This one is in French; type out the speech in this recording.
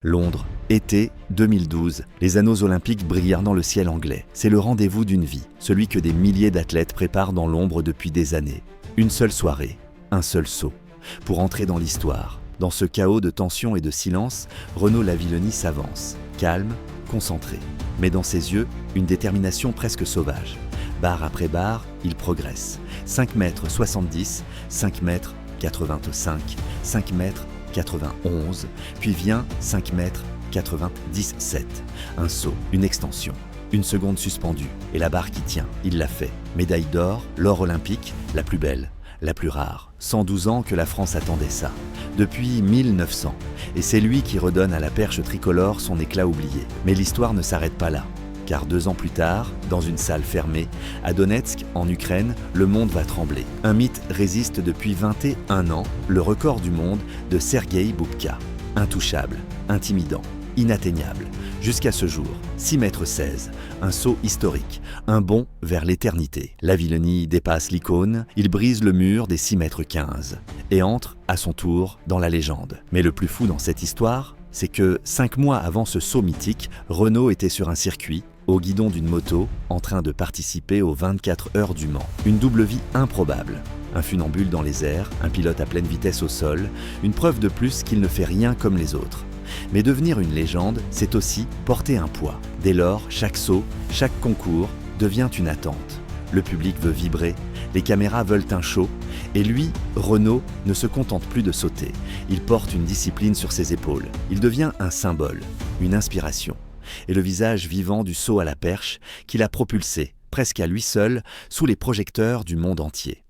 Londres, été 2012. Les anneaux olympiques brillent dans le ciel anglais. C'est le rendez-vous d'une vie, celui que des milliers d'athlètes préparent dans l'ombre depuis des années. Une seule soirée, un seul saut. Pour entrer dans l'histoire, dans ce chaos de tension et de silence, Renaud Lavillenie s'avance, calme, concentré. Mais dans ses yeux, une détermination presque sauvage. Barre après barre, il progresse. 5,70 m, 5,85 m, 5,91 m, puis vient 5,97 m. Un saut, une extension, une seconde suspendue, et la barre qui tient, il l'a fait. Médaille d'or, l'or olympique, la plus belle, la plus rare. 112 ans que la France attendait ça, depuis 1900. Et c'est lui qui redonne à la perche tricolore son éclat oublié. Mais l'histoire ne s'arrête pas là. Car 2 ans plus tard, dans une salle fermée, à Donetsk, en Ukraine, le monde va trembler. Un mythe résiste depuis 21 ans, le record du monde de Sergueï Boubka. Intouchable, intimidant, inatteignable. Jusqu'à ce jour, 6,16 m, un saut historique, un bond vers l'éternité. Lavillenie dépasse l'icône, il brise le mur des 6,15 m et entre, à son tour, dans la légende. Mais le plus fou dans cette histoire, c'est que 5 mois avant ce saut mythique, Renaud était sur un circuit, au guidon d'une moto, en train de participer aux 24 heures du Mans. Une double vie improbable. Un funambule dans les airs, un pilote à pleine vitesse au sol, une preuve de plus qu'il ne fait rien comme les autres. Mais devenir une légende, c'est aussi porter un poids. Dès lors, chaque saut, chaque concours devient une attente. Le public veut vibrer, les caméras veulent un show, et lui, Renaud, ne se contente plus de sauter. Il porte une discipline sur ses épaules. Il devient un symbole, une inspiration. Et le visage vivant du saut à la perche qu'il a propulsé, presque à lui seul, sous les projecteurs du monde entier.